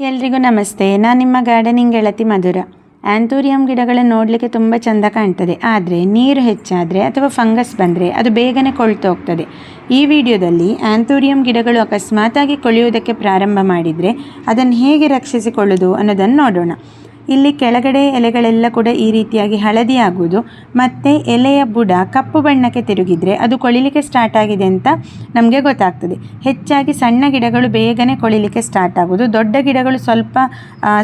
ಎಲ್ರಿಗೂ ನಮಸ್ತೆ. ನಾನು ನಿಮ್ಮ ಗಾರ್ಡನಿಂಗ್ ಗೆಳತಿ ಮಧುರ. ಆ್ಯಂಥೂರಿಯಂ ಗಿಡಗಳನ್ನು ನೋಡಲಿಕ್ಕೆ ತುಂಬ ಚೆಂದ ಕಾಣ್ತದೆ, ಆದರೆ ನೀರು ಹೆಚ್ಚಾದರೆ ಅಥವಾ ಫಂಗಸ್ ಬಂದರೆ ಅದು ಬೇಗನೆ ಕೊಳ್ತು ಹೋಗ್ತದೆ. ಈ ವಿಡಿಯೋದಲ್ಲಿ ಆ್ಯಂಥೂರಿಯಂ ಗಿಡಗಳು ಅಕಸ್ಮಾತಾಗಿ ಕೊಳೆಯುವುದಕ್ಕೆ ಪ್ರಾರಂಭ ಮಾಡಿದರೆ ಅದನ್ನು ಹೇಗೆ ರಕ್ಷಿಸಿಕೊಳ್ಳೋದು ಅನ್ನೋದನ್ನು ನೋಡೋಣ. ಇಲ್ಲಿ ಕೆಳಗಡೆ ಎಲೆಗಳೆಲ್ಲ ಕೂಡ ಈ ರೀತಿಯಾಗಿ ಹಳದಿ ಆಗುವುದು ಮತ್ತು ಎಲೆಯ ಬುಡ ಕಪ್ಪು ಬಣ್ಣಕ್ಕೆ ತಿರುಗಿದರೆ ಅದು ಕೊಳಿಲಿಕ್ಕೆ ಸ್ಟಾರ್ಟ್ ಆಗಿದೆ ಅಂತ ನಮಗೆ ಗೊತ್ತಾಗ್ತದೆ. ಹೆಚ್ಚಾಗಿ ಸಣ್ಣ ಗಿಡಗಳು ಬೇಗನೆ ಕೊಳಿಲಿಕ್ಕೆ ಸ್ಟಾರ್ಟ್ ಆಗೋದು, ದೊಡ್ಡ ಗಿಡಗಳು ಸ್ವಲ್ಪ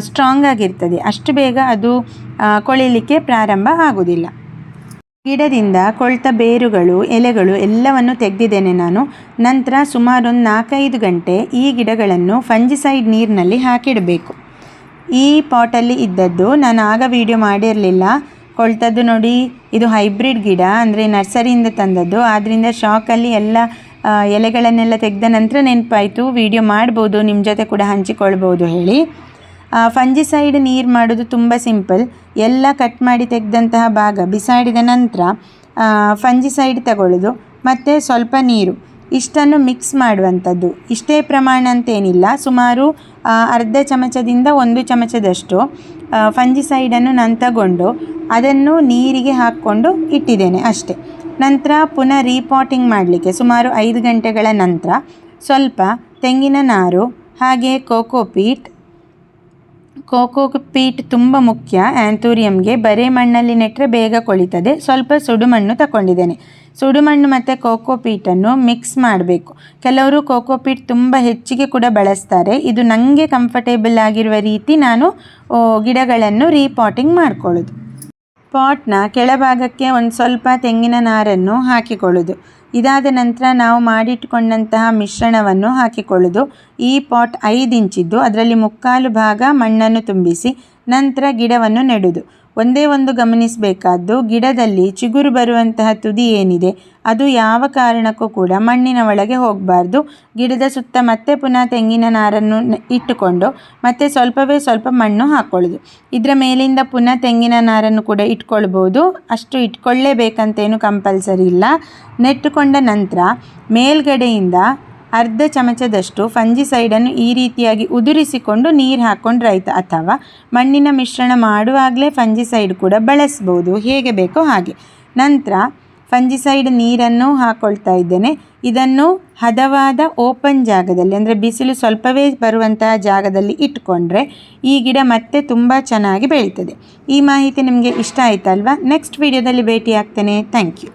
ಸ್ಟ್ರಾಂಗ್ ಆಗಿರ್ತದೆ, ಅಷ್ಟು ಬೇಗ ಅದು ಕೊಳಿಲಿಕ್ಕೆ ಪ್ರಾರಂಭ ಆಗೋದಿಲ್ಲ. ಗಿಡದಿಂದ ಕೊಳ್ತ ಬೇರುಗಳು ಎಲೆಗಳು ಎಲ್ಲವನ್ನು ತೆಗೆದಿದ್ದೇನೆ ನಾನು. ನಂತರ ಸುಮಾರು 4-5 ಗಂಟೆ ಈ ಗಿಡಗಳನ್ನು ಫಂಜಿಸೈಡ್ ನೀರಿನಲ್ಲಿ ಹಾಕಿಡಬೇಕು. ಈ ಪಾಟಲ್ಲಿ ಇದ್ದದ್ದು ನಾನು ಆಗ ವಿಡಿಯೋ ಮಾಡಿರಲಿಲ್ಲ. ಕೊಳ್ತದ್ದು ನೋಡಿ, ಇದು ಹೈಬ್ರಿಡ್ ಗಿಡ, ಅಂದರೆ ನರ್ಸರಿಯಿಂದ ತಂದದ್ದು. ಆದ್ದರಿಂದ ಶಾಕಲ್ಲಿ ಎಲ್ಲ ಎಲೆಗಳನ್ನೆಲ್ಲ ತೆಗೆದ ನಂತರ ನೆನಪಾಯಿತು ವಿಡಿಯೋ ಮಾಡ್ಬೋದು, ನಿಮ್ಮ ಜೊತೆ ಕೂಡ ಹಂಚಿಕೊಳ್ಬೋದು ಹೇಳಿ. ಫಂಜಿಸೈಡ್ ನೀರು ಮಾಡೋದು ತುಂಬ ಸಿಂಪಲ್. ಎಲ್ಲ ಕಟ್ ಮಾಡಿ ತೆಗೆದಂತಹ ಭಾಗ ಬಿಸಾಡಿದ ನಂತರ ಫಂಜಿಸೈಡ್ ತಗೊಳ್ಳೋದು ಮತ್ತು ಸ್ವಲ್ಪ ನೀರು, ಇಷ್ಟನ್ನು ಮಿಕ್ಸ್ ಮಾಡುವಂಥದ್ದು. ಇಷ್ಟೇ ಪ್ರಮಾಣ ಅಂತೇನಿಲ್ಲ, ಸುಮಾರು ಅರ್ಧ ಚಮಚದಿಂದ 1 ಚಮಚದಷ್ಟು ಫಂಜಿಸೈಡನ್ನು ನಾನು ತಗೊಂಡು ಅದನ್ನು ನೀರಿಗೆ ಹಾಕ್ಕೊಂಡು ಇಟ್ಟಿದ್ದೇನೆ ಅಷ್ಟೇ. ನಂತರ ಪುನಃ ರೀಪಾಟಿಂಗ್ ಮಾಡಲಿಕ್ಕೆ ಸುಮಾರು 5 ಗಂಟೆಗಳ ನಂತರ ಸ್ವಲ್ಪ ತೆಂಗಿನ ನಾರು ಹಾಗೆ ಕೋಕೋಪೀಟ್ ತುಂಬ ಮುಖ್ಯ ಆ್ಯಂಥೂರಿಯಂಗೆ. ಬರೀ ಮಣ್ಣಲ್ಲಿ ನೆಟ್ಟರೆ ಬೇಗ ಕೊಳಿತದೆ. ಸ್ವಲ್ಪ ಸುಡುಮಣ್ಣು ತಗೊಂಡಿದ್ದೇನೆ. ಸುಡುಮಣ್ಣು ಮತ್ತು ಕೋಕೋಪೀಟನ್ನು ಮಿಕ್ಸ್ ಮಾಡಬೇಕು. ಕೆಲವರು ಕೋಕೋಪೀಟ್ ತುಂಬ ಹೆಚ್ಚಿಗೆ ಕೂಡ ಬಳಸ್ತಾರೆ. ಇದು ನನಗೆ ಕಂಫರ್ಟೇಬಲ್ ಆಗಿರುವ ರೀತಿ ನಾನು ಗಿಡಗಳನ್ನು ರೀಪಾಟಿಂಗ್ ಮಾಡ್ಕೊಳ್ಳೋದು. ಪಾಟ್ನ ಕೆಳಭಾಗಕ್ಕೆ ಒಂದು ಸ್ವಲ್ಪ ತೆಂಗಿನ ನಾರನ್ನು ಹಾಕಿಕೊಳ್ಳೋದು. ಇದಾದ ನಂತರ ನಾವು ಮಾಡಿಟ್ಕೊಂಡಂತಹ ಮಿಶ್ರಣವನ್ನು ಹಾಕಿಕೊಳ್ಳೋದು. ಈ ಪಾಟ್ 5 ಇಂಚಿದ್ದು, ಅದರಲ್ಲಿ 3/4 ಭಾಗ ಮಣ್ಣನ್ನು ತುಂಬಿಸಿ ನಂತರ ಗಿಡವನ್ನು ನೆಡೋದು. ಒಂದೇ ಒಂದು ಗಮನಿಸಬೇಕಾದ್ದು, ಗಿಡದಲ್ಲಿ ಚಿಗುರು ಬರುವಂತಹ ತುದಿ ಏನಿದೆ ಅದು ಯಾವ ಕಾರಣಕ್ಕೂ ಕೂಡ ಮಣ್ಣಿನ ಒಳಗೆ ಹೋಗಬಾರ್ದು. ಗಿಡದ ಸುತ್ತ ಮತ್ತೆ ಪುನಃ ತೆಂಗಿನ ನಾರನ್ನು ಇಟ್ಟುಕೊಂಡು ಮತ್ತೆ ಸ್ವಲ್ಪವೇ ಸ್ವಲ್ಪ ಮಣ್ಣು ಹಾಕ್ಕೊಳ್ಳೋದು. ಇದರ ಮೇಲಿಂದ ಪುನಃ ತೆಂಗಿನ ನಾರನ್ನು ಕೂಡ ಇಟ್ಕೊಳ್ಬೋದು, ಅಷ್ಟು ಇಟ್ಕೊಳ್ಳೇಬೇಕಂತೇನು ಕಂಪಲ್ಸರಿ ಇಲ್ಲ. ನೆಟ್ಟುಕೊಂಡ ನಂತರ ಮೇಲ್ಗಡೆಯಿಂದ ಅರ್ಧ ಚಮಚದಷ್ಟು ಫಂಜಿಸೈಡನ್ನು ಈ ರೀತಿಯಾಗಿ ಉದುರಿಸಿಕೊಂಡು ನೀರು ಹಾಕ್ಕೊಂಡ್ರೆ ಆಯಿತು, ಅಥವಾ ಮಣ್ಣಿನ ಮಿಶ್ರಣ ಮಾಡುವಾಗಲೇ ಫಂಜಿಸೈಡ್ ಕೂಡ ಬಳಸ್ಬೋದು, ಹೇಗೆ ಬೇಕೋ ಹಾಗೆ. ನಂತರ ಫಂಜಿಸೈಡ್ ನೀರನ್ನು ಹಾಕ್ಕೊಳ್ತಾ ಇದ್ದೇನೆ. ಇದನ್ನು ಹದವಾದ ಓಪನ್ ಜಾಗದಲ್ಲಿ, ಅಂದರೆ ಬಿಸಿಲು ಸ್ವಲ್ಪವೇ ಬರುವಂತಹ ಜಾಗದಲ್ಲಿ ಇಟ್ಕೊಂಡ್ರೆ ಈ ಗಿಡ ಮತ್ತೆ ತುಂಬ ಚೆನ್ನಾಗಿ ಬೆಳೀತದೆ. ಈ ಮಾಹಿತಿ ನಿಮಗೆ ಇಷ್ಟ ಆಯ್ತಲ್ವಾ? ನೆಕ್ಸ್ಟ್ ವಿಡಿಯೋದಲ್ಲಿ ಭೇಟಿ ಆಗ್ತೇನೆ. Thank you.